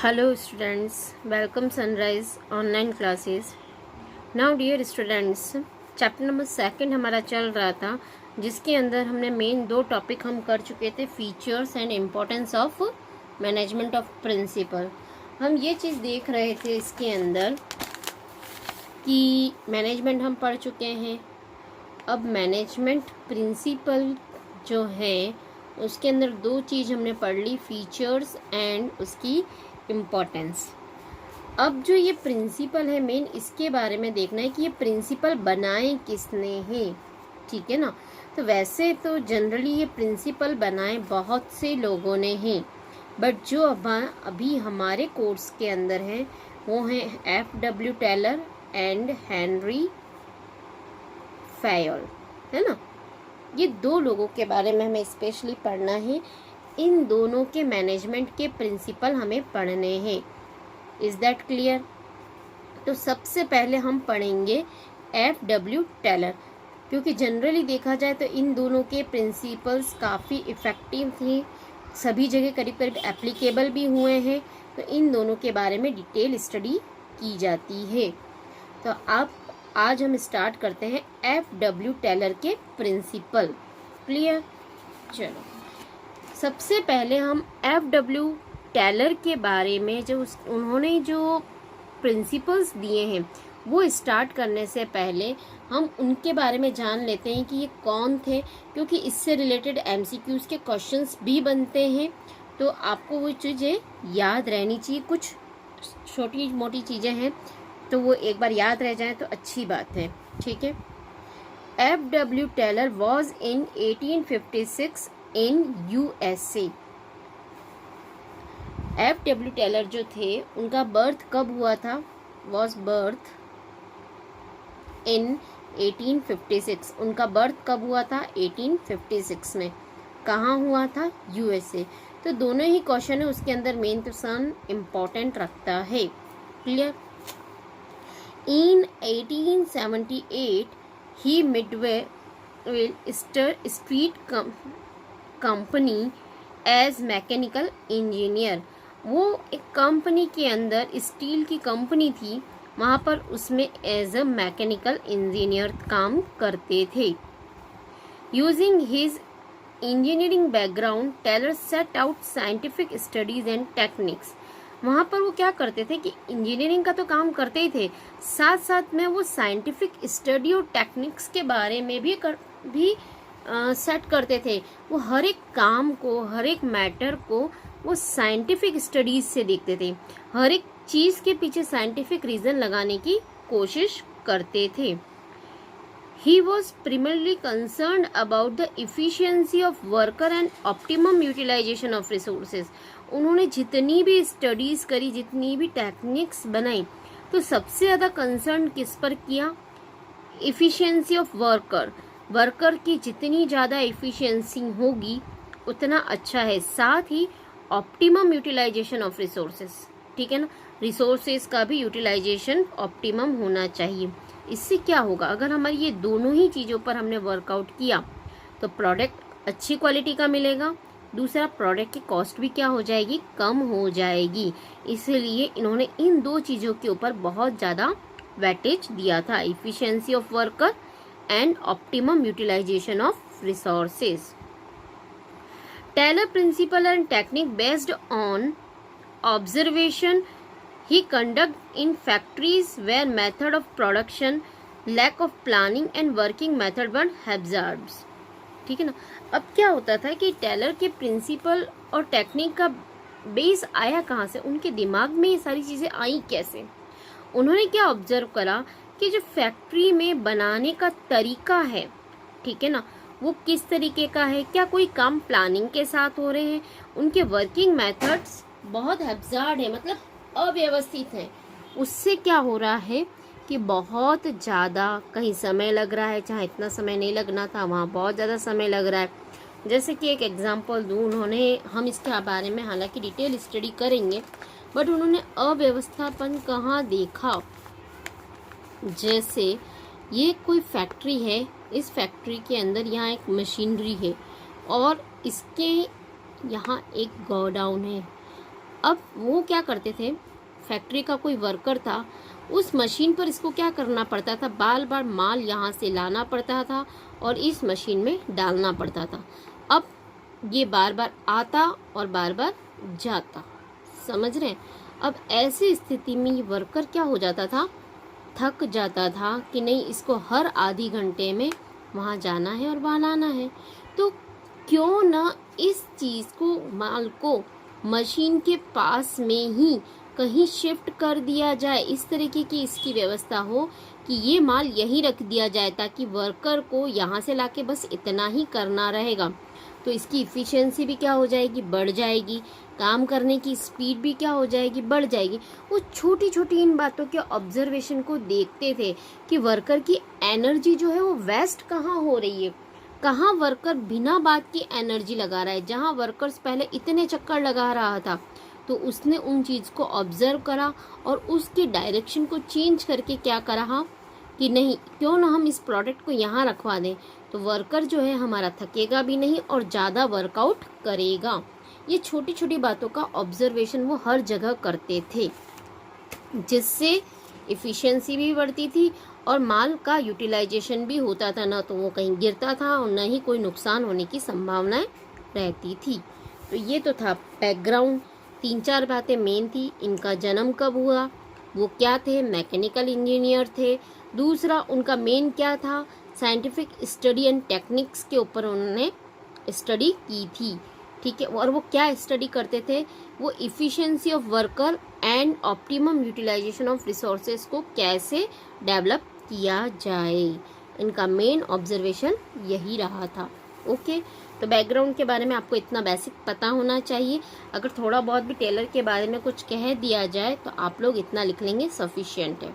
Hello students, welcome Sunrise online classes. Now dear students, chapter number 2 हमारा चल रहा था, जिसके अंदर हमने मेन 2 टॉपिक हम कर चुके थे, features and importance of management of principle. हम ये चीज़ देख रहे थे इसके अंदर कि मैनेजमेंट हम पढ़ चुके हैं। अब मैनेजमेंट प्रिंसिपल जो है उसके अंदर 2 चीज़ हमने पढ़ ली, फीचर्स एंड उसकी इम्पोर्टेंस। अब जो ये प्रिंसिपल है मेन, इसके बारे में देखना है कि ये प्रिंसिपल बनाए किसने हैं, ठीक है ना। तो वैसे तो जनरली ये प्रिंसिपल बनाए बहुत से लोगों ने हैं, बट जो अभी हमारे कोर्स के अंदर हैं वो हैं F.W. टेलर एंड हेनरी फैयल, है ना। ये 2 लोगों के बारे में हमें स्पेशली पढ़ना है। इन दोनों के मैनेजमेंट के प्रिंसिपल हमें पढ़ने हैं। Is that clear? तो सबसे पहले हम पढ़ेंगे F.W. टेलर, क्योंकि जनरली देखा जाए तो इन दोनों के प्रिंसिपल्स काफ़ी इफ़ेक्टिव थे, सभी जगह करीब करीब एप्लीकेबल भी हुए हैं। तो इन दोनों के बारे में डिटेल स्टडी की जाती है। तो आज हम स्टार्ट करते हैं F.W. टेलर के प्रिंसिपल। क्लियर? चलो, सबसे पहले हम F.W. टेलर के बारे में उन्होंने जो प्रिंसिपल्स दिए हैं वो स्टार्ट करने से पहले हम उनके बारे में जान लेते हैं कि ये कौन थे, क्योंकि इससे रिलेटेड MCQs के क्वेश्चंस भी बनते हैं। तो आपको वो चीज़ें याद रहनी चाहिए, कुछ छोटी मोटी चीज़ें हैं तो वो एक बार याद रह जाए तो अच्छी बात है, ठीक है। F.W. Taylor was in 1856 in USA। F.W. Taylor जो थे उनका बर्थ कब हुआ था? Was birth in 1856। उनका बर्थ कब हुआ था? 1856 में। कहाँ हुआ था? USA। तो दोनों ही क्वेश्चन है, उसके अंदर मेन तो सन इम्पोर्टेंट रखता है। Clear? In 1878 he Midway street company as mechanical engineer. वो एक कंपनी के अंदर, स्टील की कंपनी थी, वहाँ पर उसमें एज अ मैकेनिकल इंजीनियर काम करते थे। Using his engineering background, Taylor set out scientific studies and techniques. वहाँ पर वो क्या करते थे कि इंजीनियरिंग का तो काम करते ही थे, साथ साथ में वो साइंटिफिक स्टडी और टेक्निक्स के बारे में भी सेट करते थे। वो हर एक काम को, हर एक मैटर को वो साइंटिफिक स्टडीज से देखते थे, हर एक चीज़ के पीछे साइंटिफिक रीज़न लगाने की कोशिश करते थे। He was primarily concerned about the efficiency of worker and optimum utilization of resources. उन्होंने जितनी भी स्टडीज़ करी, जितनी भी टेक्निक्स बनाई, तो सबसे ज़्यादा कंसर्न किस पर किया? इफ़िशियंसी ऑफ वर्कर की जितनी ज़्यादा इफ़िशियंसी होगी उतना अच्छा है, साथ ही ऑप्टिमम यूटिलाइजेशन ऑफ रिसोर्सेज, ठीक है ना। रिसोर्सेज का भी यूटिलाइजेशन ऑप्टिमम होना चाहिए। इससे क्या होगा, अगर हमारी ये दोनों ही चीज़ों पर हमने वर्कआउट किया तो प्रोडक्ट अच्छी क्वालिटी का मिलेगा, दूसरा प्रोडक्ट की कॉस्ट भी क्या हो जाएगी? कम हो जाएगी। इसलिए इन्होंने इन 2 चीज़ों के ऊपर बहुत ज़्यादा वेटेज दिया था, efficiency of worker and optimum utilization of resources. Taylor principle and technique based on observation he conduct in factories where method of production, lack of planning and working method were hazards. ठीक है ना। अब क्या होता था कि Taylor के principal और टेक्निक का बेस आया कहाँ से, उनके दिमाग में ये सारी चीज़ें आई कैसे? उन्होंने क्या ऑब्जर्व करा कि जो फैक्ट्री में बनाने का तरीका है, ठीक है ना, वो किस तरीके का है, क्या कोई काम प्लानिंग के साथ हो रहे हैं, उनके वर्किंग मेथड्स बहुत हैब्जार्ड है, मतलब अव्यवस्थित हैं। उससे क्या हो रहा है कि बहुत ज़्यादा कहीं समय लग रहा है, जहाँ इतना समय नहीं लगना था वहाँ बहुत ज़्यादा समय लग रहा है। जैसे कि एक एग्जांपल दूँ, हम इसके बारे में हालांकि डिटेल स्टडी करेंगे, बट उन्होंने अव्यवस्थापन कहाँ देखा। जैसे ये कोई फैक्ट्री है, इस फैक्ट्री के अंदर यहाँ एक मशीनरी है और इसके यहाँ एक गोडाउन है। अब वो क्या करते थे, फैक्ट्री का कोई वर्कर था, उस मशीन पर इसको क्या करना पड़ता था, बार बार माल यहाँ से लाना पड़ता था और इस मशीन में डालना पड़ता था। अब ये बार बार आता और बार बार जाता, समझ रहे हैं। अब ऐसी स्थिति में ये वर्कर क्या हो जाता था, थक जाता था कि नहीं, इसको हर आधी घंटे में वहाँ जाना है और वहाँ लाना है, तो क्यों ना इस चीज़ को, माल को मशीन के पास में ही कहीं शिफ्ट कर दिया जाए, इस तरीके की इसकी व्यवस्था हो कि ये माल यहीं रख दिया जाए, ताकि वर्कर को यहाँ से लाके बस इतना ही करना रहेगा। तो इसकी इफ़िशियंसी भी क्या हो जाएगी, बढ़ जाएगी, काम करने की स्पीड भी क्या हो जाएगी, बढ़ जाएगी। वो छोटी छोटी इन बातों के ऑब्जर्वेशन को देखते थे कि वर्कर की एनर्जी जो है वो वेस्ट कहाँ हो रही है, कहाँ वर्कर बिना बात की एनर्जी लगा रहा है। जहाँ वर्कर्स पहले इतने चक्कर लगा रहा था, तो उसने उन चीज़ को ऑब्जर्व करा और उसके डायरेक्शन को चेंज करके क्या करा कि नहीं, क्यों ना हम इस प्रोडक्ट को यहाँ रखवा दें, तो वर्कर जो है हमारा थकेगा भी नहीं और ज़्यादा वर्कआउट करेगा। ये छोटी छोटी बातों का ऑब्जर्वेशन वो हर जगह करते थे, जिससे इफ़िशियंसी भी बढ़ती थी और माल का यूटिलाइजेशन भी होता था, ना तो वो कहीं गिरता था और न ही कोई नुकसान होने की संभावनाएं रहती थी। तो ये तो था बैकग्राउंड, 3-4 बातें मेन थी। इनका जन्म कब हुआ, वो क्या थे, मैकेनिकल इंजीनियर थे। दूसरा उनका मेन क्या था, साइंटिफिक स्टडी एंड टेक्निक्स के ऊपर उन्होंने स्टडी की थी, ठीक है। और वो क्या स्टडी करते थे, वो efficiency of worker and optimum utilisation of resources को कैसे डेवलप किया जाए, इनका मेन ऑब्जर्वेशन यही रहा था। ओके, तो बैकग्राउंड के बारे में आपको इतना बेसिक पता होना चाहिए। अगर थोड़ा बहुत भी टेलर के बारे में कुछ कह दिया जाए तो आप लोग इतना लिख लेंगे, सफिशिएंट है।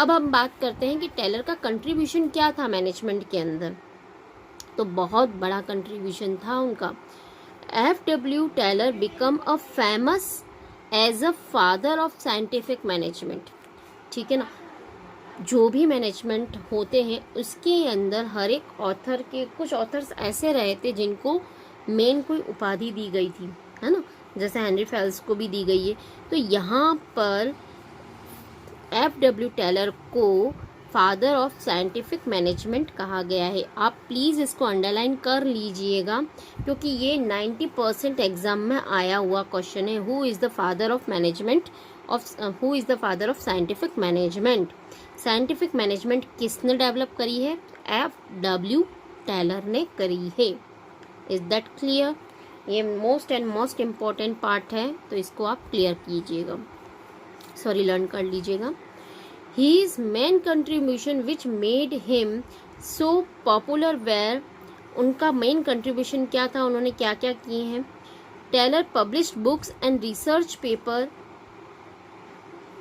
अब हम बात करते हैं कि टेलर का कंट्रीब्यूशन क्या था मैनेजमेंट के अंदर। तो बहुत बड़ा कंट्रीब्यूशन था उनका। F.W. Taylor become a famous as a father of scientific management, ठीक है ना। जो भी मैनेजमेंट होते हैं उसके अंदर हर एक ऑथर के, कुछ ऑथर्स ऐसे रहे थे जिनको मेन कोई उपाधि दी गई थी, है ना, जैसे हेनरी फेल्स को भी दी गई है। तो यहाँ पर F.W. टेलर को फादर ऑफ साइंटिफिक मैनेजमेंट कहा गया है। आप प्लीज़ इसको अंडरलाइन कर लीजिएगा, क्योंकि ये 90% एग्जाम में आया हुआ क्वेश्चन है। Who is the father of management who is the father of scientific management. Scientific management किसने डेवलप करी है, F.W. टेलर ने करी है। Is that clear. ये most and most important part है, तो इसको आप क्लियर कीजिएगा, सॉरी लर्न कर लीजिएगा। His main contribution which made him so popular were, उनका मेन कंट्रीब्यूशन क्या था, उन्होंने क्या क्या किए हैं। Taylor published books and research paper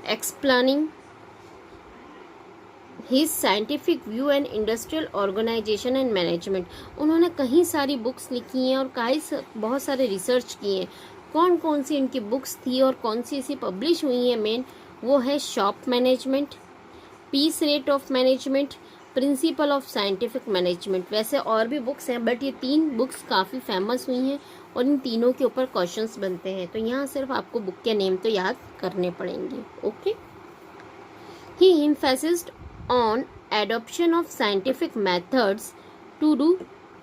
explaining his scientific view and industrial organisation and management. उन्होंने कई सारी बुक्स लिखी हैं और बहुत सारे रिसर्च किए हैं। कौन कौन सी इनकी बुक्स थी और कौन सी ऐसी पब्लिश हुई हैं मेन, वो है shop management, piece rate of management, principle of scientific management. वैसे और भी बुक्स हैं, बट ये 3 बुक्स काफ़ी फेमस हुई हैं और इन तीनों के ऊपर क्वेश्चंस बनते हैं। तो यहाँ सिर्फ आपको बुक के नेम तो याद करने पड़ेंगे। Okay, he emphasised on adoption of scientific methods to do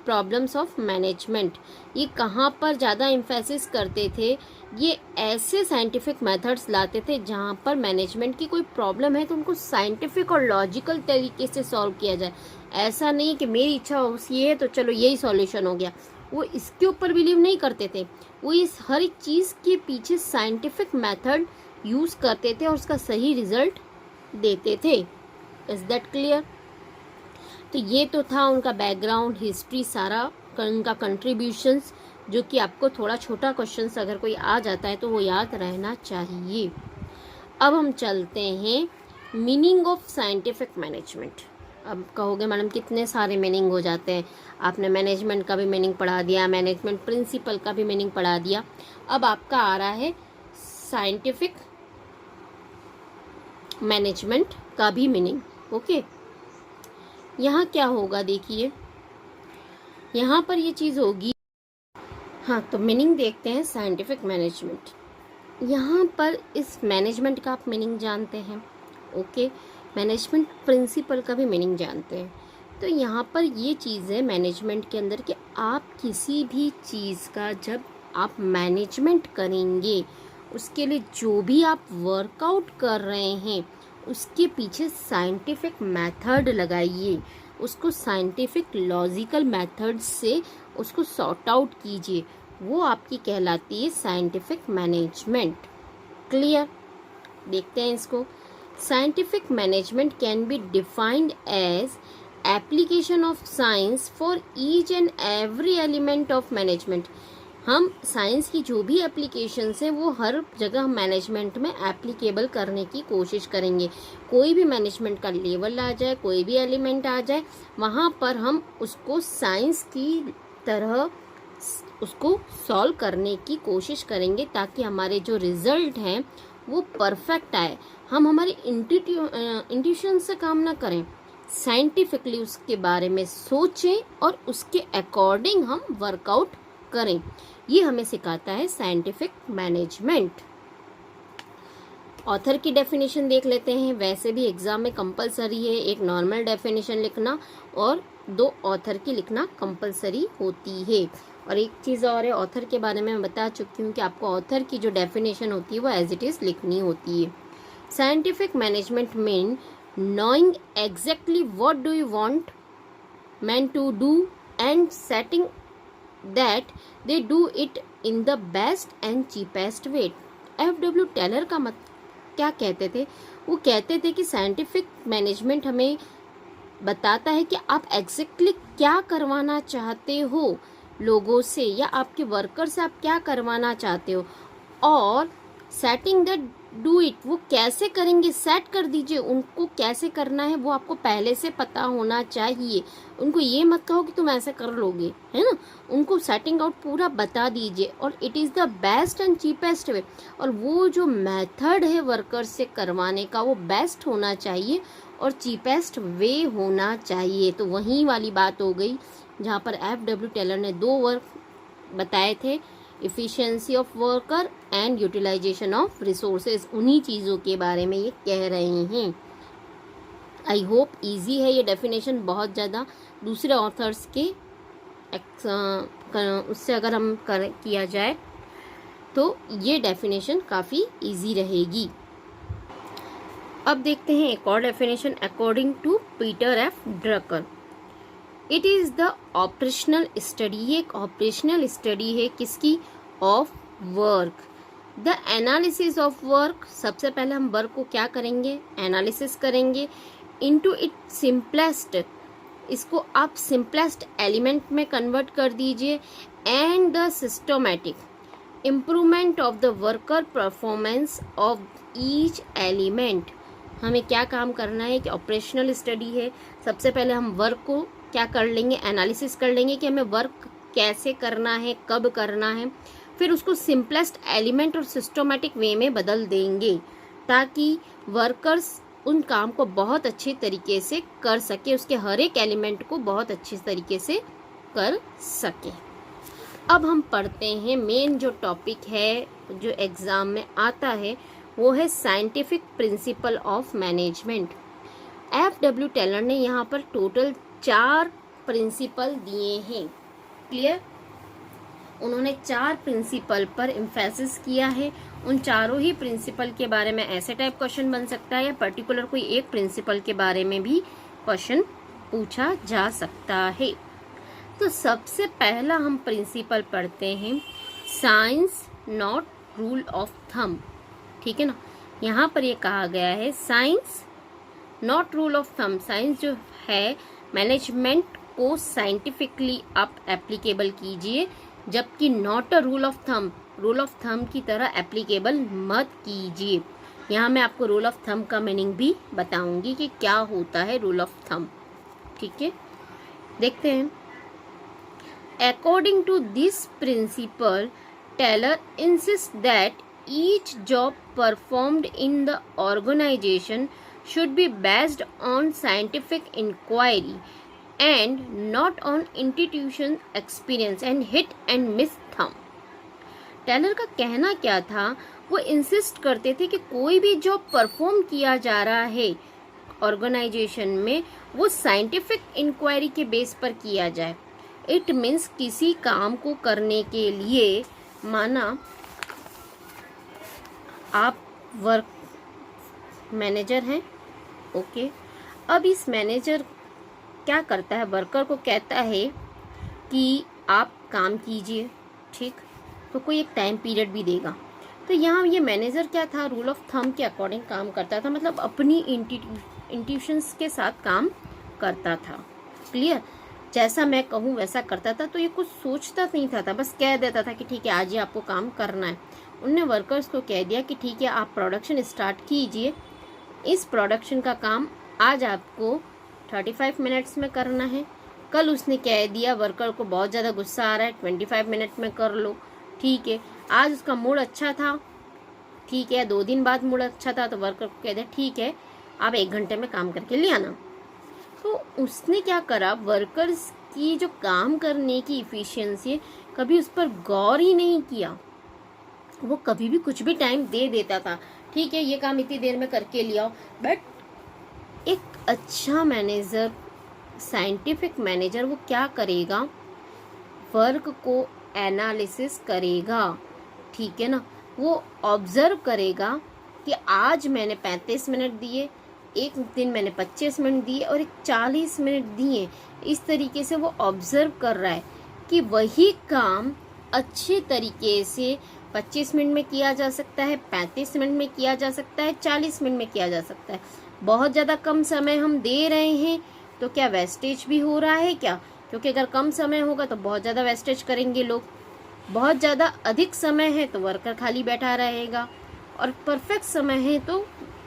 problems of management. ये कहाँ पर ज़्यादा एम्फेसिस करते थे, ये ऐसे साइंटिफिक मेथड्स लाते थे जहाँ पर मैनेजमेंट की कोई प्रॉब्लम है तो उनको साइंटिफिक और लॉजिकल तरीके से सॉल्व किया जाए। ऐसा नहीं कि मेरी इच्छा ये है तो चलो यही सॉल्यूशन हो गया, वो इसके ऊपर बिलीव नहीं करते थे। वो इस हर एक चीज़ के पीछे साइंटिफिक मेथड यूज़ करते थे और उसका सही रिजल्ट देते थे। Is that clear. तो ये तो था उनका बैकग्राउंड, हिस्ट्री, सारा उनका कंट्रीब्यूशंस, जो कि आपको थोड़ा छोटा क्वेश्चन अगर कोई आ जाता है तो वो याद रहना चाहिए। अब हम चलते हैं मीनिंग ऑफ साइंटिफिक मैनेजमेंट। अब कहोगे मैडम कितने सारे मीनिंग हो जाते हैं, आपने मैनेजमेंट का भी मीनिंग पढ़ा दिया, मैनेजमेंट प्रिंसिपल का भी मीनिंग पढ़ा दिया। अब आपका आ रहा है साइंटिफिक मैनेजमेंट का भी मीनिंग। ओके, यहाँ क्या होगा देखिए, यहाँ पर ये चीज़ होगी। हाँ, तो मीनिंग देखते हैं साइंटिफिक मैनेजमेंट। यहाँ पर इस मैनेजमेंट का आप मीनिंग जानते हैं, ओके। मैनेजमेंट प्रिंसिपल का भी मीनिंग जानते हैं। तो यहाँ पर ये चीज़ है मैनेजमेंट के अंदर कि आप किसी भी चीज़ का जब आप मैनेजमेंट करेंगे, उसके लिए जो भी आप वर्कआउट कर रहे हैं उसके पीछे साइंटिफिक मेथड लगाइए, उसको साइंटिफिक लॉजिकल मेथड से उसको सॉर्ट आउट कीजिए, वो आपकी कहलाती है साइंटिफिक मैनेजमेंट। क्लियर? देखते हैं इसको। Scientific management can be defined as application of science for each and every element of management. हम साइंस की जो भी एप्लीकेशंस है वो हर जगह मैनेजमेंट में एप्लीकेबल करने की कोशिश करेंगे। कोई भी मैनेजमेंट का लेवल आ जाए, कोई भी एलिमेंट आ जाए, वहाँ पर हम उसको साइंस की तरह उसको सॉल्व करने की कोशिश करेंगे ताकि हमारे जो रिजल्ट हैं वो परफेक्ट आए। हम हमारे इंट्यूशन से काम ना करें, साइंटिफिकली उसके बारे में सोचें और उसके अकॉर्डिंग हम वर्कआउट करें। ये हमें सिखाता है साइंटिफिक मैनेजमेंट। ऑथर की डेफिनेशन देख लेते हैं। वैसे भी एग्जाम में कंपलसरी है एक नॉर्मल डेफिनेशन लिखना और 2 ऑथर की लिखना कंपलसरी होती है। और एक चीज़ और है, ऑथर के बारे में मैं बता चुकी हूँ कि आपको ऑथर की जो डेफिनेशन होती है वो एज इट इज़ लिखनी होती है। Scientific management mean knowing exactly what do you want man to do and setting that they do it in the best and cheapest way. F.W. Taylor का मत क्या कहते थे? वो कहते थे कि साइंटिफिक मैनेजमेंट हमें बताता है कि आप एग्जैक्टली क्या करवाना चाहते हो लोगों से या आपके वर्कर से, आप क्या करवाना चाहते हो, और सेटिंग दैट डू इट, वो कैसे करेंगे सेट कर दीजिए। उनको कैसे करना है वो आपको पहले से पता होना चाहिए। उनको ये मत कहो कि तुम ऐसे कर लोगे, है ना। उनको सेटिंग आउट पूरा बता दीजिए और it is the best and cheapest वे। और वो जो मेथड है वर्कर से करवाने का वो बेस्ट होना चाहिए और चीपेस्ट वे होना चाहिए। तो वही वाली बात हो गई जहाँ पर F.W. टेलर ने 2 वर्क बताए थे, efficiency of worker and utilisation of resources. उन्हीं चीज़ों के बारे में ये कह रहे हैं। आई होप इजी है ये डेफिनेशन बहुत ज़्यादा। दूसरे ऑथर्स के उससे अगर हम किया जाए तो ये डेफिनेशन काफ़ी इजी रहेगी। अब देखते हैं एक और definition according to Peter F Drucker. It is the operational study. ये एक ऑपरेशनल स्टडी है किसकी? Of work. The analysis of work. सबसे पहले हम वर्क को क्या करेंगे? एनालिसिस करेंगे इनटू इट सिंपलेस्ट। इसको आप सिंपलेस्ट एलिमेंट में कन्वर्ट कर दीजिए। And the systematic improvement of the worker performance of each element. हमें क्या काम करना है कि ऑपरेशनल स्टडी है। सबसे पहले हम वर्क को क्या कर लेंगे? एनालिसिस कर लेंगे कि हमें वर्क कैसे करना है, कब करना है। फिर उसको सिंपलेस्ट एलिमेंट और सिस्टमैटिक वे में बदल देंगे ताकि वर्कर्स उन काम को बहुत अच्छे तरीके से कर सके, उसके हर एक एलिमेंट को बहुत अच्छे तरीके से कर सके। अब हम पढ़ते हैं मेन जो टॉपिक है जो एग्ज़ाम में आता है वो है scientific principle of management. F.W. Taylor ने यहाँ पर टोटल 4 प्रिंसिपल दिए हैं। क्लियर? उन्होंने 4 प्रिंसिपल पर एम्फेसिस किया है। उन चारों ही प्रिंसिपल के बारे में ऐसे टाइप क्वेश्चन बन सकता है या पर्टिकुलर कोई एक प्रिंसिपल के बारे में भी क्वेश्चन पूछा जा सकता है। तो सबसे पहला हम प्रिंसिपल पढ़ते हैं science not rule of thumb. ठीक है ना, यहाँ पर ये कहा गया है science not rule of thumb. Science जो है मैनेजमेंट को साइंटिफिकली आप एप्लीकेबल कीजिए, जबकि not a rule of thumb, rule of thumb की तरह एप्लीकेबल मत कीजिए। यहाँ मैं आपको रूल ऑफ थंब का मीनिंग भी बताऊंगी कि क्या होता है रूल ऑफ थंब। ठीक है, देखते हैं। According to this principle Taylor insist that each job performed in the organization should be based on scientific inquiry and not on institution experience and hit and miss thumb. Taylor का कहना क्या था, वो insist करते थे कि कोई भी जॉब परफॉर्म किया जा रहा है ऑर्गेनाइजेशन में वो साइंटिफिक इंक्वायरी के बेस पर किया जाए। इट मीन्स किसी काम को करने के लिए, माना आप वर्क मैनेजर हैं, ओके, अब इस मैनेजर क्या करता है, वर्कर को कहता है कि आप काम कीजिए, ठीक, तो कोई एक टाइम पीरियड भी देगा। तो यहाँ ये मैनेजर क्या था, रूल ऑफ थंब के अकॉर्डिंग काम करता था, मतलब अपनी इंट्यूशंस के साथ काम करता था। क्लियर, जैसा मैं कहूँ वैसा करता था। तो ये कुछ सोचता नहीं था, बस कह देता था कि ठीक है आज ही आपको काम करना है। उनने वर्कर्स को कह दिया कि ठीक है आप प्रोडक्शन स्टार्ट कीजिए, इस प्रोडक्शन का काम आज आपको 35 मिनट्स में करना है। कल उसने कह दिया वर्कर को बहुत ज़्यादा गुस्सा आ रहा है, 25 मिनट में कर लो, ठीक है। आज उसका मूड अच्छा था, ठीक है, 2 दिन बाद मूड अच्छा था, तो वर्कर को कह दिया ठीक है आप 1 घंटे में काम करके ले आना। तो उसने क्या करा, वर्कर्स की जो काम करने की इफिशियंसी, कभी उस पर गौर ही नहीं किया। वो कभी भी कुछ भी टाइम दे देता था, ठीक है ये काम इतनी देर में करके ले आओ। बट एक अच्छा मैनेजर, साइंटिफिक मैनेजर, वो क्या करेगा, वर्क को एनालिसिस करेगा, ठीक है ना। वो ऑब्जर्व करेगा कि आज मैंने 35 मिनट दिए, एक दिन मैंने 25 मिनट दिए और एक 40 मिनट दिए। इस तरीके से वो ऑब्जर्व कर रहा है कि वही काम अच्छे तरीके से 25 मिनट में किया जा सकता है, 35 मिनट में किया जा सकता है, 40 मिनट में किया जा सकता है। बहुत ज़्यादा कम समय हम दे रहे हैं तो क्या वेस्टेज भी हो रहा है क्या, क्योंकि अगर कम समय होगा तो बहुत ज़्यादा वेस्टेज करेंगे लोग। बहुत ज़्यादा अधिक समय है तो वर्कर खाली बैठा रहेगा, और परफेक्ट समय है तो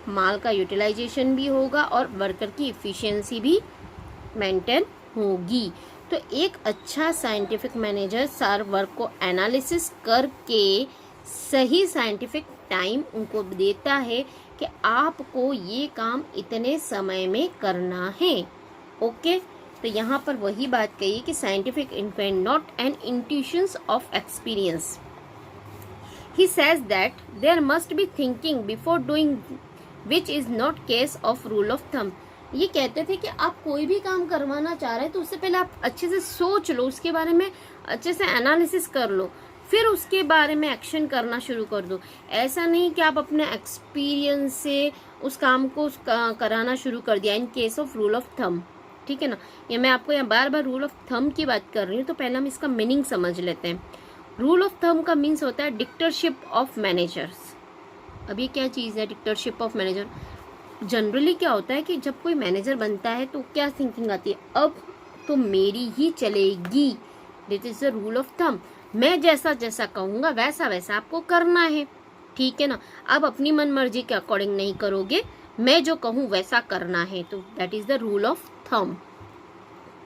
माल का यूटिलाइजेशन भी होगा और वर्कर की इफ़िशियंसी भी मेंटेन होगी। तो एक अच्छा साइंटिफिक मैनेजर सार वर्क को एनालिसिस करके सही साइंटिफिक टाइम उनको देता है कि आपको ये काम इतने समय में करना है, ओके। तो यहाँ पर वही बात कही कि scientific inquiry not an intuitions of experience. He says that there must be thinking before doing, which is not case of rule of thumb. ये कहते थे कि आप कोई भी काम करवाना चाह रहे हैं तो उससे पहले आप अच्छे से सोच लो, उसके बारे में अच्छे से एनालिसिस कर लो, फिर उसके बारे में एक्शन करना शुरू कर दो। ऐसा नहीं कि आप अपने एक्सपीरियंस से उस काम को कराना शुरू कर दिया। In case of rule of thumb, ठीक है ना। ये मैं आपको यहाँ बार बार रूल ऑफ थंब की बात कर रही हूँ, तो पहले हम इसका मीनिंग समझ लेते हैं। रूल ऑफ थंब का मीन्स होता है डिक्टेटरशिप ऑफ मैनेजर्स। अब ये क्या चीज़ है डिक्टेटरशिप ऑफ मैनेजर? जनरली क्या होता है कि जब कोई मैनेजर बनता है तो क्या थिंकिंग आती है, अब तो मेरी ही चलेगी, this is the rule of thumb. मैं जैसा जैसा कहूँगा वैसा वैसा आपको करना है, ठीक है ना। अब अपनी मन मर्जी के अकॉर्डिंग नहीं करोगे, मैं जो कहूँ वैसा करना है, तो that is the rule of thumb.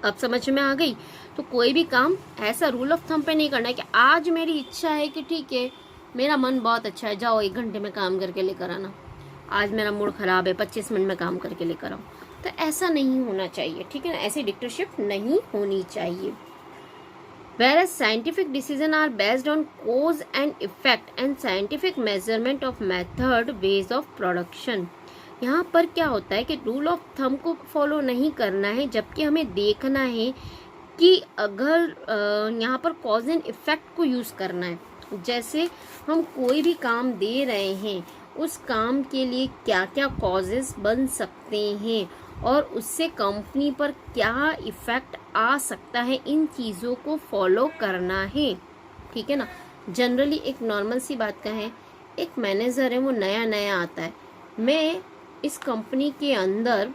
अब समझ में आ गई? तो कोई भी काम ऐसा रूल ऑफ थंब पे नहीं करना है कि आज मेरी इच्छा है कि ठीक है मेरा मन बहुत अच्छा है, जाओ 1 घंटे में काम करके लेकर आना, आज मेरा मूड खराब है 25 मिनट में काम करके लेकर आओ। तो ऐसा नहीं होना चाहिए, ठीक है ना, ऐसी डिक्टेटरशिप नहीं होनी चाहिए। Whereas scientific decisions are based on cause and effect and scientific measurement of method ways of production. यहाँ पर क्या होता है कि रूल ऑफ थंब को फॉलो नहीं करना है, जबकि हमें देखना है कि अगर यहाँ पर कॉज एंड इफेक्ट को यूज़ करना है। जैसे हम कोई भी काम दे रहे हैं, उस काम के लिए क्या क्या कॉजेस बन सकते हैं और उससे कंपनी पर क्या इफ़ेक्ट आ सकता है, इन चीज़ों को फॉलो करना है, ठीक है ना। जनरली एक नॉर्मल सी बात का है, एक मैनेजर है वो नया नया आता है, मैं इस कंपनी के अंदर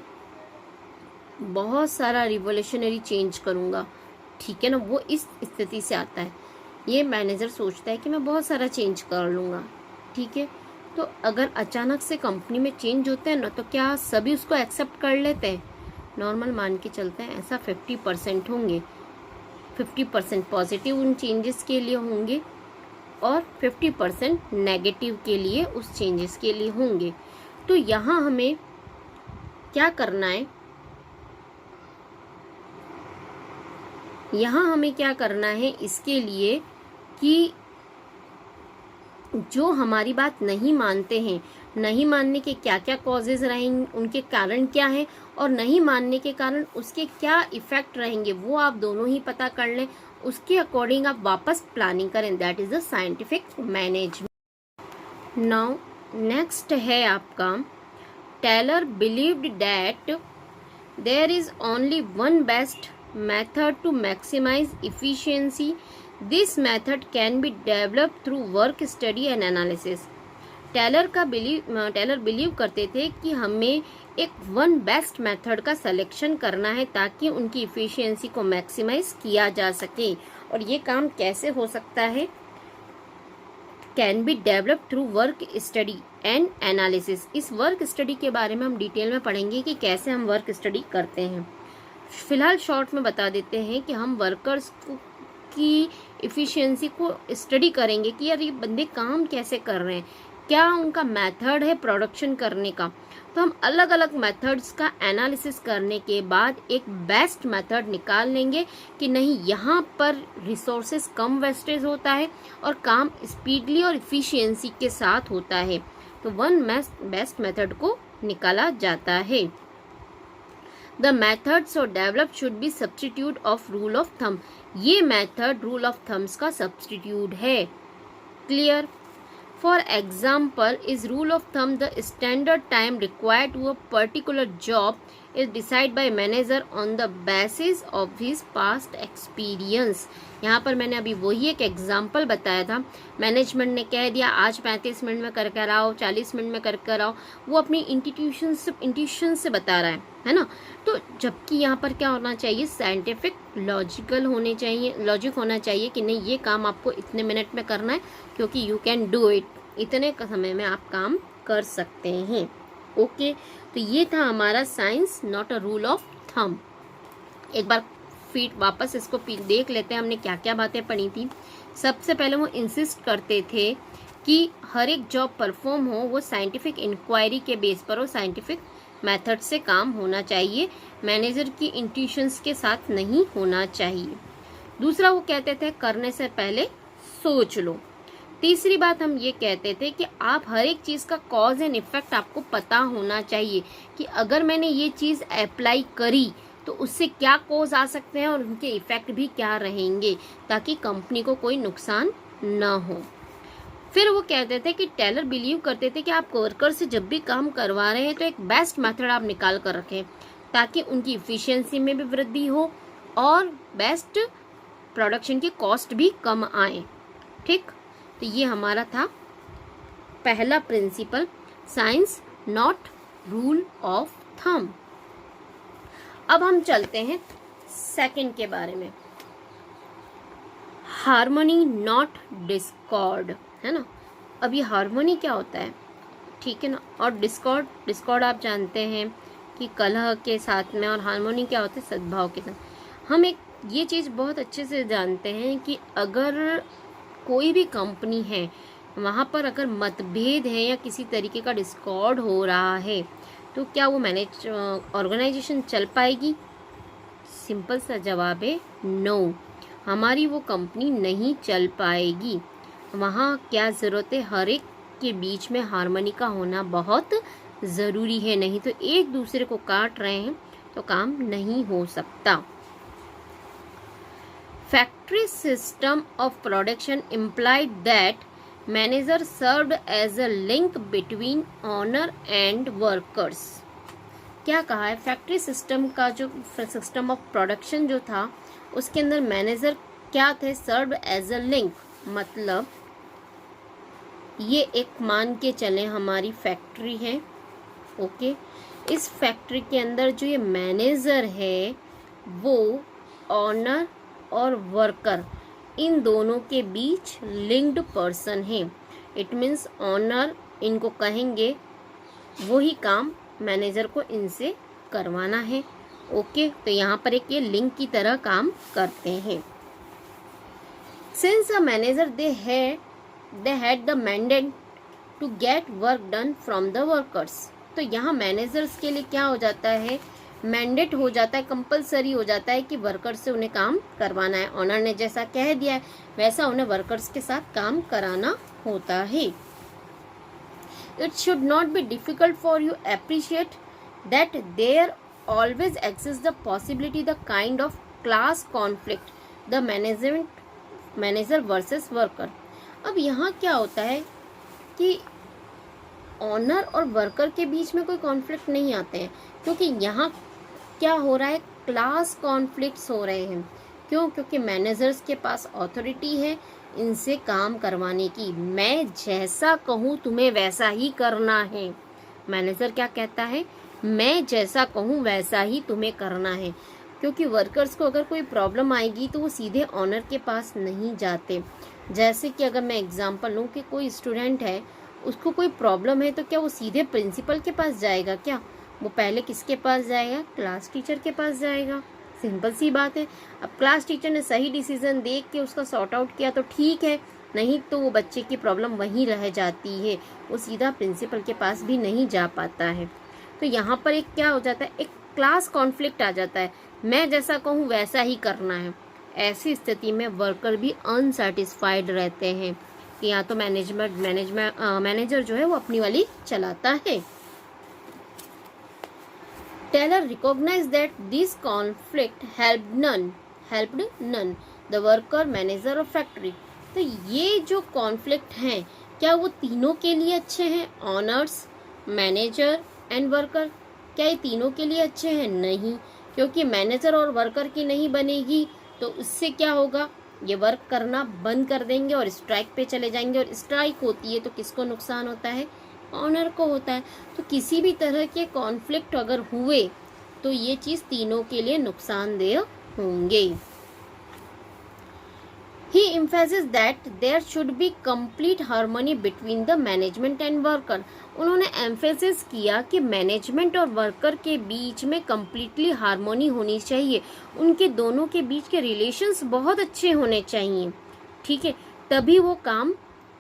बहुत सारा रिवोल्यूशनरी चेंज करूँगा, ठीक है ना, वो इस स्थिति से आता है। ये मैनेजर सोचता है कि मैं बहुत सारा चेंज कर लूँगा, ठीक है। तो अगर अचानक से कंपनी में चेंज होते हैं ना, तो क्या सभी उसको एक्सेप्ट कर लेते हैं? नॉर्मल मान के चलते हैं ऐसा 50% होंगे, 50% पॉजिटिव उन चेंजेस के लिए होंगे और 50% नेगेटिव के लिए उस चेंजेस के लिए होंगे। तो यहाँ हमें क्या करना है, यहाँ हमें क्या करना है इसके लिए कि जो हमारी बात नहीं मानते हैं, नहीं मानने के क्या क्या कॉजेज रहेंगे, उनके कारण क्या है, और नहीं मानने के कारण उसके क्या इफेक्ट रहेंगे, वो आप दोनों ही पता कर लें, उसके अकॉर्डिंग आप वापस प्लानिंग करें। That is the scientific management. Now next है आपका, Taylor believed that there is only one best method to maximise efficiency. This method can be developed through work study and analysis. Taylor believe करते थे कि हमें एक one best method का selection करना है ताकि उनकी इफिशियंसी को मैक्सिमाइज किया जा सके। और ये काम कैसे हो सकता है? Can be develop through work study and analysis. इस वर्क स्टडी के बारे में हम डिटेल में पढ़ेंगे कि कैसे हम वर्क स्टडी करते हैं। फिलहाल शॉर्ट में बता देते हैं कि हम वर्कर्स की इफिशियंसी को स्टडी करेंगे कि यार ये बंदे काम कैसे कर रहे हैं, क्या उनका मेथड है प्रोडक्शन करने का। तो हम अलग अलग मेथड्स का एनालिसिस करने के बाद एक बेस्ट मेथड निकाल लेंगे कि नहीं, यहाँ पर रिसोर्सेज कम वेस्टेज होता है और काम स्पीडली और इफिशियंसी के साथ होता है। तो वन बेस्ट मेथड को निकाला जाता है। The method so develop should be substitute of rule of thumb. ये मेथड रूल ऑफ थम्स का सब्स्टिट्यूट है। Clear? For example, is rule of thumb the standard time required to a particular job is decided by manager on the basis of his past experience। यहाँ पर मैंने अभी वही एक example बताया था। मैनेजमेंट ने कह दिया आज 35 मिनट में कर कर आओ, 40 मिनट में कर कर आओ, वो अपनी इंट्यूशन से बता रहा है ना। तो जबकि यहाँ पर क्या होना चाहिए, साइंटिफिक लॉजिक होना चाहिए कि नहीं, ये काम आपको इतने मिनट में करना है क्योंकि यू कैन डू इट, इतने समय में आप काम कर सकते हैं। ओके, तो ये था हमारा science not a rule of thumb. एक बार फिर वापस इसको देख लेते हैं हमने क्या क्या बातें पढ़ी थी। सबसे पहले वो इंसिस्ट करते थे कि हर एक जॉब परफॉर्म हो वो साइंटिफिक इंक्वायरी के बेस पर हो, साइंटिफिक मेथड से काम होना चाहिए, मैनेजर की इंट्यूशंस के साथ नहीं होना चाहिए। दूसरा वो कहते थे करने से पहले सोच लो। तीसरी बात हम ये कहते थे कि आप हर एक चीज़ का कॉज एंड इफेक्ट आपको पता होना चाहिए कि अगर मैंने ये चीज़ अप्लाई करी तो उससे क्या कॉज आ सकते हैं और उनके इफेक्ट भी क्या रहेंगे, ताकि कंपनी को कोई नुकसान ना हो। फिर वो कहते थे कि टेलर बिलीव करते थे कि आप वर्कर से जब भी काम करवा रहे हैं तो एक बेस्ट मेथड आप निकाल कर रखें ताकि उनकी इफिशियंसी में भी वृद्धि हो और बेस्ट प्रोडक्शन की कॉस्ट भी कम आए। ठीक, तो ये हमारा था पहला principle, science not rule of thumb. अब हम चलते हैं सेकंड के बारे में, हार्मनी नॉट डिस्कॉर्ड, है ना। अब ये हार्मनी क्या होता है, ठीक है ना, और डिस्कॉर्ड आप जानते हैं कि कलह के साथ में, और हार्मनी क्या होता है, सद्भाव के साथ। हम एक ये चीज़ बहुत अच्छे से जानते हैं कि अगर कोई भी कंपनी है वहाँ पर अगर मतभेद है या किसी तरीके का डिस्कॉर्ड हो रहा है तो क्या वो ऑर्गेनाइजेशन चल पाएगी? सिंपल सा जवाब है नो, हमारी वो कंपनी नहीं चल पाएगी। वहाँ क्या ज़रूरत है, हर एक के बीच में हार्मनी का होना बहुत ज़रूरी है, नहीं तो एक दूसरे को काट रहे हैं तो काम नहीं हो सकता। Factory system of production implied that manager served as a link between owner and workers। क्या कहा है, फैक्ट्री सिस्टम का जो सिस्टम ऑफ प्रोडक्शन जो था उसके अंदर मैनेजर क्या थे, सर्व एज अ लिंक। मतलब ये एक मान के चले हमारी फैक्ट्री है, ओके, इस फैक्ट्री के अंदर जो ये मैनेजर है वो ऑनर और वर्कर इन दोनों के बीच लिंक्ड पर्सन है। इट मीन्स ऑनर इनको कहेंगे वही काम मैनेजर को इनसे करवाना है। ओके, तो यहाँ पर एक ये लिंक की तरह काम करते हैं। Since a manager they had the mandate to get work done from the workers. तो यहाँ मैनेजर्स के लिए क्या हो जाता है, मैंडेट हो जाता है, कंपलसरी हो जाता है कि वर्कर्स से उन्हें काम करवाना है। ऑनर ने जैसा कह दिया है वैसा उन्हें वर्कर्स के साथ काम कराना होता है। It should not be difficult for you appreciate that there always exist the possibility the kind of class conflict the manager versus worker. अब यहाँ क्या होता है कि ऑनर और वर्कर के बीच में कोई कॉन्फ्लिक्ट नहीं आते हैं, क्योंकि यहाँ क्या हो रहा है, क्लास कॉन्फ्लिक्ट्स हो रहे हैं। क्यों? क्योंकि मैनेजर्स के पास अथॉरिटी है इनसे काम करवाने की। मैं जैसा कहूँ तुम्हें वैसा ही करना है। मैनेजर क्या कहता है, मैं जैसा कहूँ वैसा ही तुम्हें करना है। क्योंकि वर्कर्स को अगर कोई प्रॉब्लम आएगी तो वो सीधे ऑनर के पास नहीं जाते। जैसे कि अगर मैं एग्जांपल लूँ कि कोई स्टूडेंट है, उसको कोई प्रॉब्लम है, तो क्या वो सीधे प्रिंसिपल के पास जाएगा? क्या वो पहले किसके पास जाएगा? क्लास टीचर के पास जाएगा। सिंपल सी बात है। अब क्लास टीचर ने सही डिसीजन देख के उसका सॉर्ट आउट किया तो ठीक है, नहीं तो वो बच्चे की प्रॉब्लम वहीं रह जाती है, वो सीधा प्रिंसिपल के पास भी नहीं जा पाता है। तो यहाँ पर एक क्या हो जाता है, एक क्लास कॉन्फ्लिक्ट आ जाता है। मैं जैसा कहूँ वैसा ही करना है। ऐसी स्थिति में वर्कर भी अनसेटिस्फाइड रहते हैं कि या तो मैनेजर जो है वो अपनी वाली चलाता है। Taylor recognized that this conflict helped none, the worker, manager और factory। तो ये जो कॉन्फ्लिक्ट हैं, क्या वो तीनों के लिए अच्छे हैं? ऑनर्स, मैनेजर एंड वर्कर, क्या ये तीनों के लिए अच्छे हैं? नहीं, क्योंकि मैनेजर और वर्कर की नहीं बनेगी तो उससे क्या होगा, ये वर्क करना बंद कर देंगे और स्ट्राइक पे चले जाएंगे। और स्ट्राइक होती है तो किसको नुकसान होता है? ऑनर को होता है। तो किसी भी तरह के कॉन्फ्लिक्ट अगर हुए तो ये चीज तीनों के लिए नुकसानदेह होंगे। He emphasized that there should be complete harmony between the management and worker। उन्होंने एम्फेसिस किया कि मैनेजमेंट और वर्कर के बीच में कम्प्लीटली हार्मोनी होनी चाहिए। उनके दोनों के बीच के रिलेशंस बहुत अच्छे होने चाहिए, ठीक है, तभी वो काम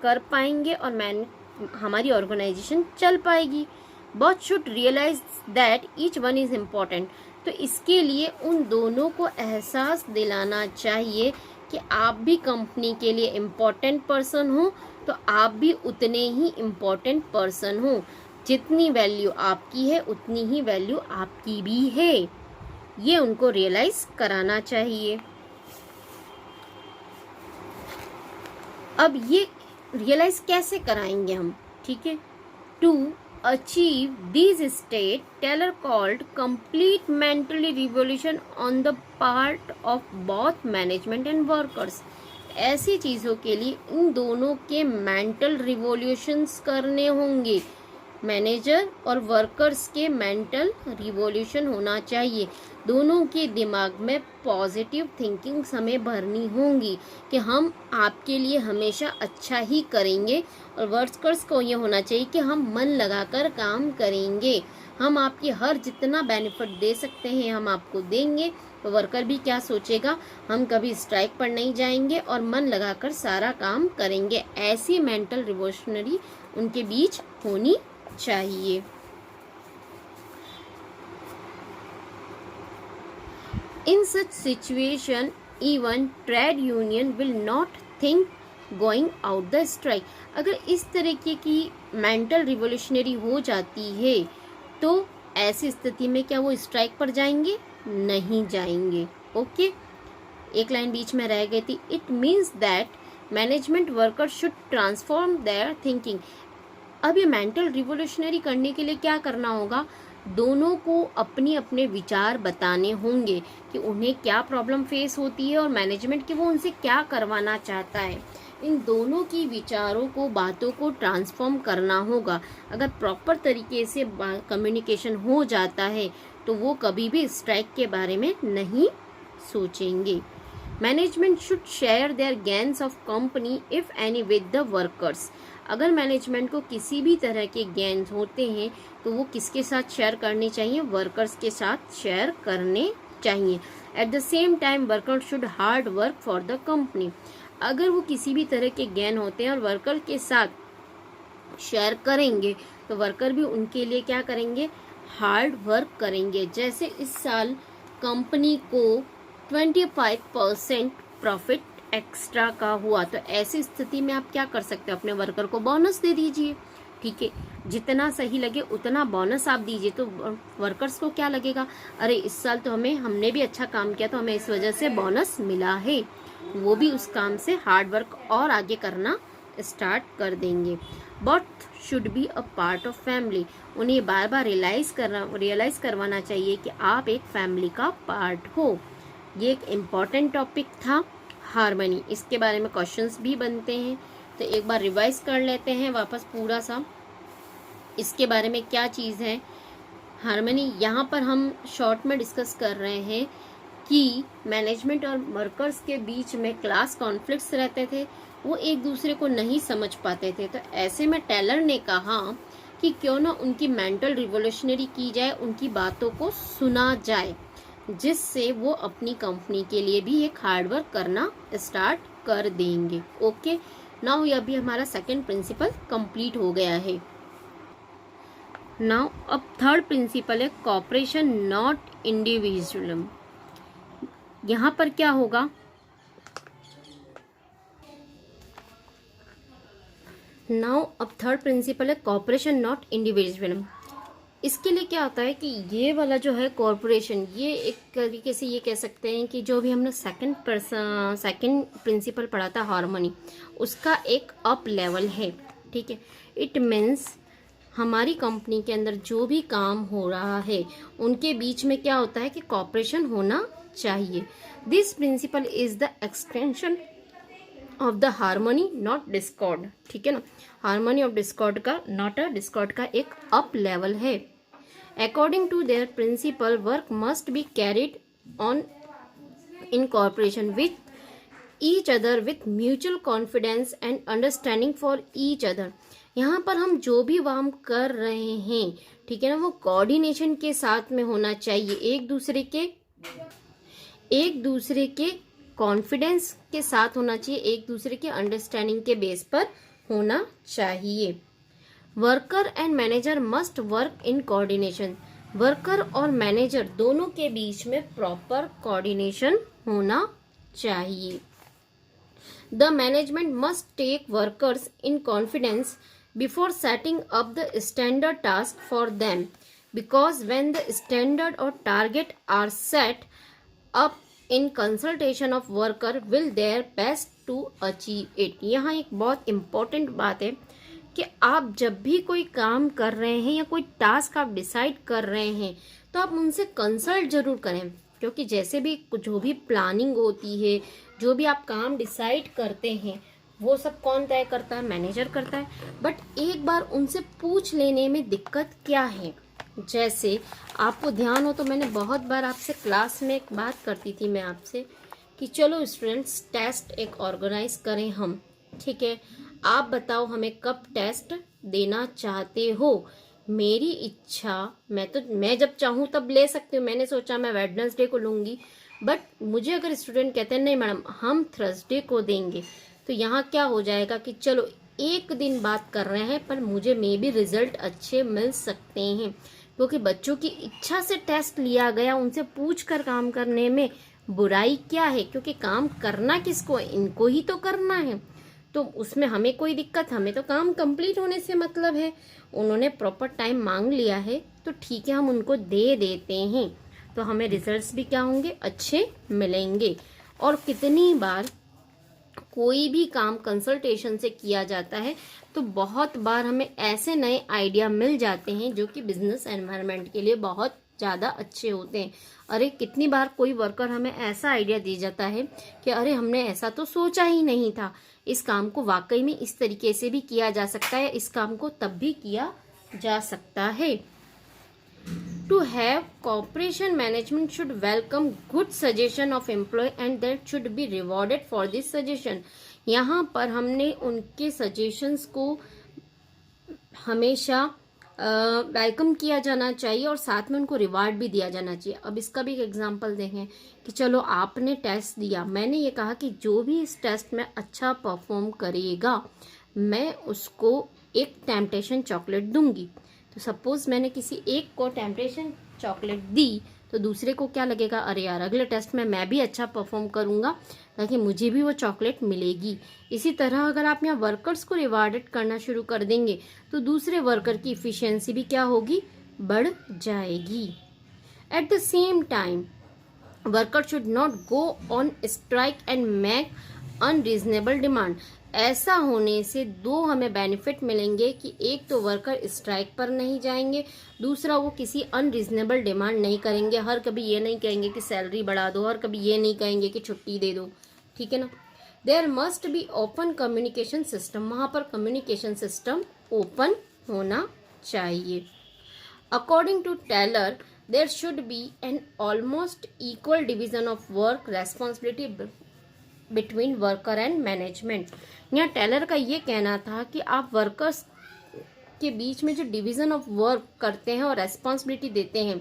कर पाएंगे और हमारी ऑर्गेनाइजेशन चल पाएगी। Both should realise that each one is important. तो इसके लिए उन दोनों को एहसास दिलाना चाहिए कि आप भी कंपनी के लिए इम्पॉर्टेंट पर्सन हो, तो आप भी उतने ही इम्पॉर्टेंट पर्सन हो। जितनी वैल्यू आपकी है उतनी ही वैल्यू आपकी भी है, ये उनको रियलाइज कराना चाहिए। अब ये रियलाइज कैसे कराएंगे हम, ठीक है? To achieve this state, Taylor called complete mentally revolution on the part of both management and workers. ऐसी चीज़ों के लिए इन दोनों के मेंटल रिवॉल्यूशंस करने होंगे। मैनेजर और वर्कर्स के मेंटल रिवॉल्यूशन होना चाहिए। दोनों के दिमाग में पॉजिटिव थिंकिंग्स हमें भरनी होंगी कि हम आपके लिए हमेशा अच्छा ही करेंगे, और वर्कर्स को ये होना चाहिए कि हम मन लगाकर काम करेंगे, हम आपकी हर जितना बेनिफिट दे सकते हैं हम आपको देंगे। तो वर्कर भी क्या सोचेगा, हम कभी स्ट्राइक पर नहीं जाएंगे और मन लगाकर सारा काम करेंगे। ऐसी मेंटल रिवॉल्यूशनरी उनके बीच होनी चाहिए। In such situation, even trade union will not think going out the strike। अगर इस तरीके की मेंटल रिवॉल्यूशनरी हो जाती है तो ऐसी स्थिति में क्या वो स्ट्राइक पर जाएंगे? नहीं जाएंगे। ओके, एक लाइन बीच में रह गई थी। It means that management worker should transform there thinking. अब ये मेंटल रिवॉल्यूशनरी करने के लिए क्या करना होगा, दोनों को अपने अपने विचार बताने होंगे कि उन्हें क्या प्रॉब्लम फेस होती है और मैनेजमेंट की वो उनसे क्या करवाना चाहता है। इन दोनों की विचारों को, बातों को ट्रांसफॉर्म करना होगा। अगर प्रॉपर तरीके से कम्युनिकेशन हो जाता है तो वो कभी भी स्ट्राइक के बारे में नहीं सोचेंगे। Management should share their gains of company if any with the workers. अगर मैनेजमेंट को किसी भी तरह के गेन्स होते हैं तो वो किसके साथ शेयर करने चाहिए? वर्कर्स के साथ शेयर करने चाहिए। At the same time worker should hard work for the company. अगर वो किसी भी तरह के गेन होते हैं और वर्कर के साथ शेयर करेंगे तो वर्कर भी उनके लिए क्या करेंगे? हार्ड वर्क करेंगे। जैसे इस साल कंपनी को 25% प्रॉफिट एक्स्ट्रा का हुआ तो ऐसी स्थिति में आप क्या कर सकते हो, अपने वर्कर को बोनस दे दीजिए। ठीक है, जितना सही लगे उतना बोनस आप दीजिए, तो वर्कर्स को क्या लगेगा, अरे इस साल तो हमने भी अच्छा काम किया तो हमें इस वजह से बोनस मिला है, वो भी उस काम से हार्ड वर्क और आगे करना स्टार्ट कर देंगे। But should be a part of family, उन्हें बार बार रियलाइज करवाना चाहिए कि आप एक फैमिली का पार्ट हो। ये एक इम्पॉर्टेंट टॉपिक था हार्मनी, इसके बारे में क्वेश्चंस भी बनते हैं, तो एक बार रिवाइज कर लेते हैं वापस पूरा सा इसके बारे में क्या चीज़ है हार्मनी। यहाँ पर हम शॉर्ट में डिस्कस कर रहे हैं कि मैनेजमेंट और वर्कर्स के बीच में क्लास कॉन्फ्लिक्ट्स रहते थे, वो एक दूसरे को नहीं समझ पाते थे, तो ऐसे में टेलर ने कहा कि क्यों ना उनकी मेंटल रिवोल्यूशनरी की जाए, उनकी बातों को सुना जाए, जिससे वो अपनी कंपनी के लिए भी एक हार्ड वर्क करना स्टार्ट कर देंगे। ओके, नाउ अभी हमारा सेकंड प्रिंसिपल कंप्लीट हो गया है। नाउ अब थर्ड प्रिंसिपल है कॉपरेशन नॉट इंडिविजुअलिज्म। यहाँ पर क्या होगा, नाउ अब थर्ड प्रिंसिपल है कॉपरेशन नॉट इंडिविजुअलिज्म। इसके लिए क्या होता है कि ये वाला जो है कॉरपोरेशन, ये एक तरीके से ये कह सकते हैं कि जो भी हमने सेकंड प्रिंसिपल पढ़ा था हार्मनी, उसका एक अप लेवल है। ठीक है, इट मीन्स हमारी कंपनी के अंदर जो भी काम हो रहा है उनके बीच में क्या होता है कि कॉपरेशन होना चाहिए। This principle is the extension of the harmony not discord. ठीक है ना, हार्मनी ऑफ डिस्कॉर्ड का नॉट अ डिस्कॉर्ड का एक अप लेवल है। According to their principle work must be carried on in corporation with each other with mutual confidence and understanding for each other. यहाँ पर हम जो भी काम कर रहे हैं, ठीक है ना, वो कोऑर्डिनेशन के साथ में होना चाहिए, एक दूसरे के कॉन्फिडेंस के साथ होना चाहिए, एक दूसरे के अंडरस्टैंडिंग के बेस पर होना चाहिए। Worker and manager must work in coordination, worker और मैनेजर दोनों के बीच में प्रॉपर कोऑर्डिनेशन होना चाहिए। The management must take workers in confidence before setting up the standard task for them, because when the standard or target are set up in consultation of worker will their best to achieve it। यहाँ एक बहुत important बात है कि आप जब भी कोई काम कर रहे हैं या कोई टास्क आप डिसाइड कर रहे हैं तो आप उनसे कंसल्ट जरूर करें, क्योंकि जैसे भी जो भी प्लानिंग होती है, जो भी आप काम डिसाइड करते हैं, वो सब कौन तय करता है, मैनेजर करता है। बट एक बार उनसे पूछ लेने में दिक्कत क्या है, जैसे आपको ध्यान हो तो मैंने बहुत बार आपसे क्लास में एक बात करती थी मैं आपसे कि चलो स्टूडेंट्स टेस्ट एक ऑर्गेनाइज करें हम, ठीक है, आप बताओ हमें कब टेस्ट देना चाहते हो। मेरी इच्छा, मैं जब चाहूँ तब ले सकती हूँ, मैंने सोचा मैं वेडनेसडे को लूँगी, बट मुझे अगर स्टूडेंट कहते हैं नहीं मैडम हम थर्सडे को देंगे, तो यहाँ क्या हो जाएगा कि चलो एक दिन बात कर रहे हैं पर मुझे मे बी रिजल्ट अच्छे मिल सकते हैं, क्योंकि बच्चों की इच्छा से टेस्ट लिया गया, उनसे पूछ कर काम करने में बुराई क्या है, क्योंकि काम करना किसको, इनको ही तो करना है, तो उसमें हमें कोई दिक्कत, हमें तो काम कंप्लीट होने से मतलब है। उन्होंने प्रॉपर टाइम मांग लिया है तो ठीक है हम उनको दे देते हैं, तो हमें रिजल्ट्स भी क्या होंगे, अच्छे मिलेंगे। और कितनी बार कोई भी काम कंसल्टेशन से किया जाता है तो बहुत बार हमें ऐसे नए आइडिया मिल जाते हैं जो कि बिजनेस एनवायरनमेंट के लिए बहुत ज़्यादा अच्छे होते हैं। अरे कितनी बार कोई वर्कर हमें ऐसा आइडिया दे जाता है कि अरे हमने ऐसा तो सोचा ही नहीं था, इस काम को वाकई में इस तरीके से भी किया जा सकता है, इस काम को तब भी किया जा सकता है। To have cooperation, management should welcome good suggestion of employee and that should be rewarded for this suggestion। यहाँ पर हमने उनके सजेशंस को हमेशा वेलकम किया जाना चाहिए और साथ में उनको रिवार्ड भी दिया जाना चाहिए। अब इसका भी एक एग्जांपल देखें कि चलो आपने टेस्ट दिया, मैंने ये कहा कि जो भी इस टेस्ट में अच्छा परफॉर्म करेगा मैं उसको एक टेम्पटेशन चॉकलेट दूंगी। तो सपोज मैंने किसी एक को टेम्पटेशन चॉकलेट दी तो दूसरे को क्या लगेगा, अरे यार अगले टेस्ट में मैं भी अच्छा परफॉर्म करूँगा ताकि मुझे भी वो चॉकलेट मिलेगी। इसी तरह अगर आप यहाँ वर्कर्स को रिवार्डेड करना शुरू कर देंगे तो दूसरे वर्कर की इफ़िशियंसी भी क्या होगी, बढ़ जाएगी। At the same time worker should not go on strike and make unreasonable demand. ऐसा होने से दो हमें बेनिफिट मिलेंगे कि एक तो वर्कर स्ट्राइक पर नहीं जाएंगे, दूसरा वो किसी अनरीजनेबल डिमांड नहीं करेंगे। हर कभी ये नहीं कहेंगे कि सैलरी बढ़ा दो, हर कभी ये नहीं कहेंगे कि छुट्टी दे दो, ठीक है ना। There must be open communication system, वहाँ पर कम्युनिकेशन सिस्टम ओपन होना चाहिए। According to Taylor there should be an almost equal division of work responsibility between worker and management। यहाँ टेलर का ये कहना था कि आप वर्कर्स के बीच में जो डिवीजन ऑफ वर्क करते हैं और रेस्पॉन्सिबिलिटी देते हैं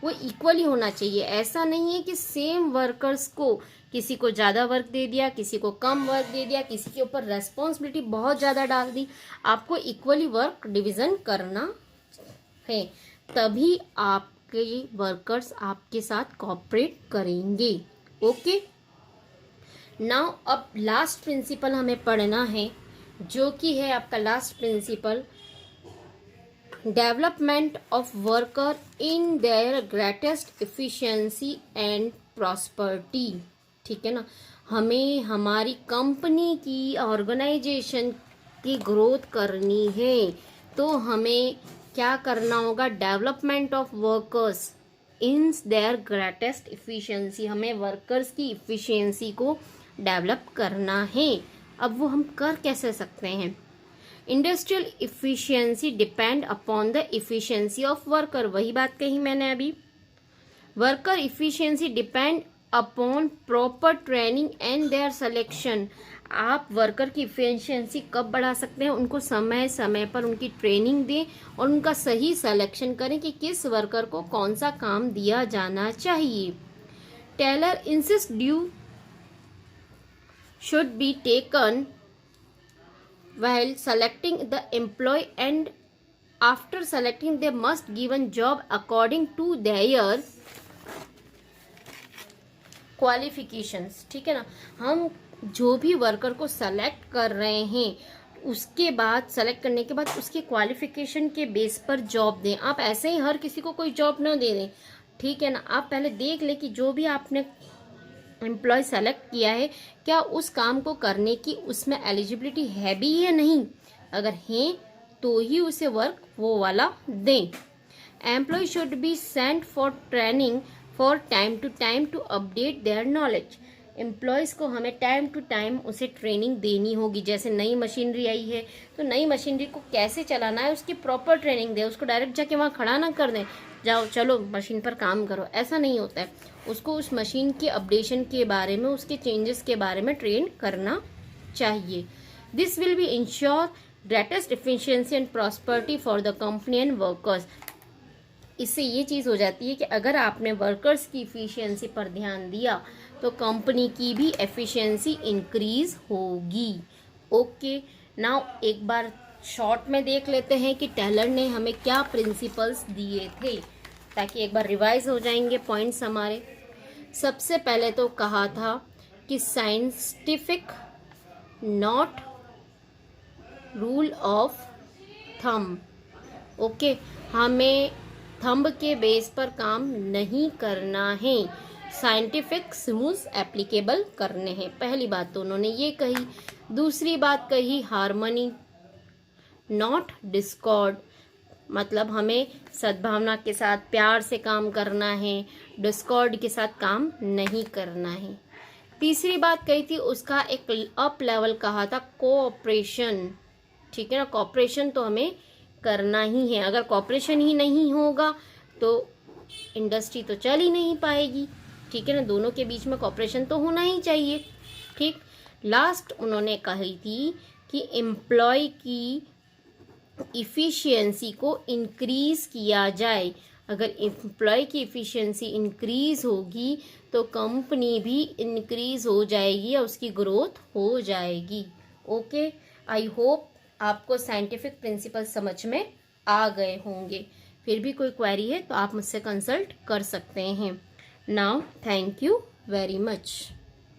वो इक्वली होना चाहिए। ऐसा नहीं है कि सेम वर्कर्स को किसी को ज़्यादा वर्क दे दिया, किसी को कम वर्क दे दिया, किसी के ऊपर रेस्पॉन्सिबिलिटी बहुत ज़्यादा डाल दी। आपको इक्वली वर्क डिवीजन करना है, तभी आपके वर्कर्स आपके साथ कोऑपरेट करेंगे। ओके, नाउ अब लास्ट प्रिंसिपल हमें पढ़ना है, जो कि है आपका last principle, development of worker in their greatest efficiency and prosperity. ठीक है ना, हमें हमारी कंपनी की, ऑर्गेनाइजेशन की ग्रोथ करनी है तो हमें क्या करना होगा, development of workers in their greatest efficiency. हमें वर्कर्स की इफिशियंसी को डेवलप करना है। अब वो हम कर कैसे सकते हैं, industrial efficiency depend upon the efficiency of worker. वही बात कही मैंने अभी, worker efficiency depend upon proper training and their selection. आप वर्कर की इफिशियंसी कब बढ़ा सकते हैं, उनको समय समय पर उनकी ट्रेनिंग दें और उनका सही सिलेक्शन करें कि किस वर्कर को कौन सा काम दिया जाना चाहिए। Taylor insist due should be taken while selecting the employee, and after selecting they must given job according to their qualifications। ठीक है ना, हम जो भी वर्कर को सेलेक्ट कर रहे हैं उसके बाद, सेलेक्ट करने के बाद उसके क्वालिफिकेशन के बेस पर जॉब दें। आप ऐसे ही हर किसी को कोई जॉब ना दे दें, ठीक है ना। आप पहले देख लें कि जो भी आपने एम्प्लॉय सेलेक्ट किया है क्या उस काम को करने की उसमें एलिजिबिलिटी है भी या नहीं। अगर है तो ही उसे वर्क वो वाला दें। Employ should be sent for training for time to update their knowledge. Employees को हमें टाइम टू टाइम उसे ट्रेनिंग देनी होगी। जैसे नई मशीनरी आई है तो नई मशीनरी को कैसे चलाना है उसकी प्रॉपर ट्रेनिंग दें। उसको डायरेक्ट जाके वहाँ खड़ा ना कर दें, जाओ चलो मशीन पर काम करो, ऐसा नहीं होता है। उसको उस मशीन के अपडेशन के बारे में, उसके चेंजेस के बारे में ट्रेन करना चाहिए। This will be ensure greatest efficiency and prosperity for the company and workers. इससे ये चीज़ हो जाती है कि अगर आपने वर्कर्स की इफ़िशियंसी पर ध्यान दिया तो कंपनी की भी एफिशिएंसी इंक्रीज होगी। ओके, नाउ एक बार शॉर्ट में देख लेते हैं कि टेलर ने हमें क्या प्रिंसिपल्स दिए थे, ताकि एक बार रिवाइज हो जाएंगे पॉइंट्स हमारे। सबसे पहले तो कहा था कि scientific not rule of thumb. Okay, हमें थंब के बेस पर काम नहीं करना है, साइंटिफिक रूल्स एप्लीकेबल करने हैं। पहली बात तो उन्होंने ये कही। दूसरी बात कही हार्मनी नॉट डिस्कॉर्ड, मतलब हमें सद्भावना के साथ, प्यार से काम करना है, डिस्कॉर्ड के साथ काम नहीं करना है। तीसरी बात कही थी, उसका एक अप लेवल कहा था, कोऑपरेशन। ठीक है ना, कोऑपरेशन तो हमें करना ही है। अगर कोऑपरेशन ही नहीं होगा तो इंडस्ट्री तो चल ही नहीं पाएगी। ठीक है ना, दोनों के बीच में कोऑपरेशन तो होना ही चाहिए। ठीक, लास्ट उन्होंने कही थी कि एम्प्लॉय की इफ़िशियंसी को इंक्रीज किया जाए। अगर एम्प्लॉय की इफ़िशियंसी इंक्रीज होगी तो कंपनी भी इंक्रीज हो जाएगी और उसकी ग्रोथ हो जाएगी। ओके, आई होप आपको साइंटिफिक प्रिंसिपल समझ में आ गए होंगे। फिर भी कोई क्वेरी है तो आप मुझसे कंसल्ट कर सकते हैं। Now thank you very much.